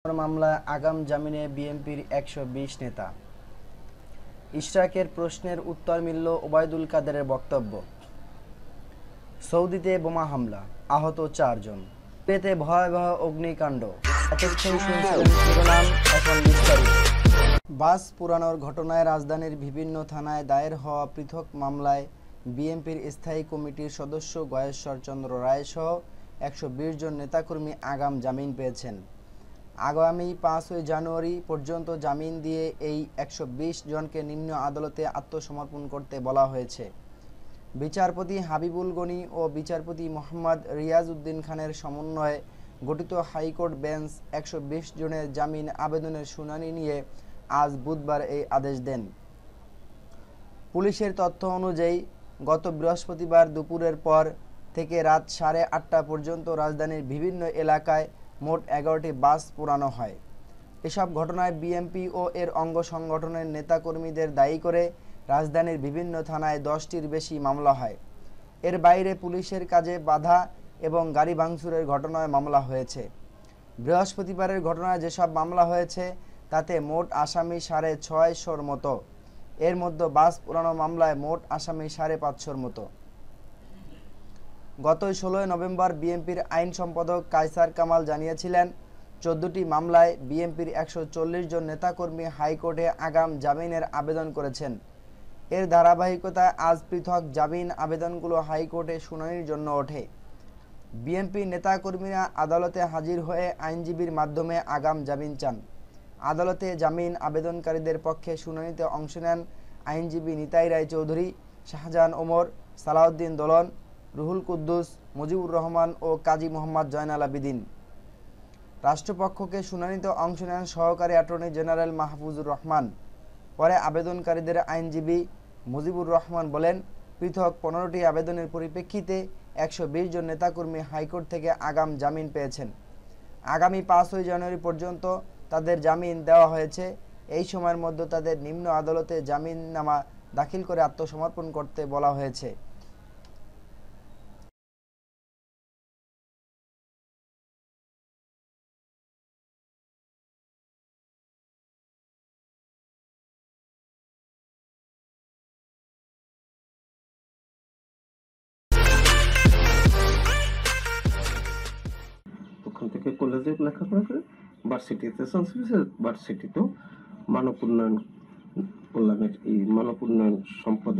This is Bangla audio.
মামলায় আগাম জামিনে বিএনপির ১২০ নেতা। ইশরাকের প্রশ্নের উত্তর মিলল ওবায়দুল কাদেরের বক্তব্য। সৌদিতে বোমা হামলা, আহত ৪ জন। পেতে ভয়াবহ অগ্নিকাণ্ড। এতক্ষণ শুনছিলেন শিরোনাম, এখন বিস্তারিত। বাস পোড়ানোর ঘটনায় রাজধানীর বিভিন্ন থানায় দায়ের হওয়া পৃথক মামলায় বিএনপির স্থায়ী কমিটির সদস্য গয়েশ্বর চন্দ্র রায় সহ ১২০ জন নেতাকর্মী আগাম জামিন পেয়েছেন। আগামী ৫ই জানুয়ারি পর্যন্ত জামিন দিয়ে এই ১২০ জনকে নিম্ন আদালতে আত্মসমর্পণ করতে বলা হয়েছে। বিচারপতি হাবিবুল গনি ও বিচারপতি মোহাম্মদ রিয়াজ উদ্দিন খানের সমন্বয়ে গঠিত হাইকোর্ট বেঞ্চ ১২০ জনের জামিন আবেদনের শুনানি নিয়ে আজ বুধবার এই আদেশ দেন। পুলিশের তথ্য অনুযায়ী গত বৃহস্পতিবার দুপুরের পর থেকে রাত ৮:৩০ পর্যন্ত রাজধানীর বিভিন্ন এলাকায় মোট ১১টি বাস পোড়ানো হয়। এসব ঘটনায় বিএনপি ও এর অঙ্গ সংগঠনের নেতাকর্মীদের দায়ী করে রাজধানীর বিভিন্ন থানায় ১০টির বেশি মামলা হয়। এর বাইরে পুলিশের কাজে বাধা এবং গাড়ি ভাঙচুরের ঘটনায় মামলা হয়েছে। বৃহস্পতিবারের ঘটনায় যেসব মামলা হয়েছে তাতে মোট আসামি ৬৫০র মতো। এর মধ্যে বাস পোড়ানো মামলায় মোট আসামি ৫৫০র মতো। গত ১৬ নভেম্বর বিএনপির আইন সম্পাদক কায়সার কামাল জানিয়েছিলেন, ১৪টি মামলায় বিএনপির ১৪০ জন নেতাকর্মী হাইকোর্টে আগাম জামিনের আবেদন করেছেন। এর ধারাবাহিকতায় আজ পৃথক জামিন আবেদনগুলো হাইকোর্টে শুনানির জন্য ওঠে। বিএনপি নেতাকর্মীরা আদালতে হাজির হয়ে আইনজীবীর মাধ্যমে আগাম জামিন চান। আদালতে জামিন আবেদনকারীদের পক্ষে শুনানিতে অংশ নেন আইনজীবী নিতাই রায় চৌধুরী, শাহজাহান ওমর, সালাউদ্দিন দোলন, রুহুল কুদ্দুস, মুজিবুর রহমান ও কাজী মোহাম্মদ জয়নাল আবেদিন। রাষ্ট্রপক্ষকে শুনানিতে অংশ নেন সহকারী অ্যাটর্নি জেনারেল মাহফুজুর রহমান। পরে আবেদনকারীদের আইনজীবী মুজিবুর রহমান বলেন, পৃথক ১৫টি আবেদনের পরিপ্রেক্ষিতে ১২০ জন নেতাকর্মী হাইকোর্ট থেকে আগাম জামিন পেয়েছেন। আগামী ৫ই জানুয়ারি পর্যন্ত তাদের জামিন দেওয়া হয়েছে। এই সময়ের মধ্যে তাদের নিম্ন আদালতে জামিননামা দাখিল করে আত্মসমর্পণ করতে বলা হয়েছে। ওখান থেকে কলেজে লেখাপড়া করে ভার্সিটিতে ভার্সিটিতেও মানব উন্নয়ন কল্যাণের এই মানব উন্নয়ন সম্পাদক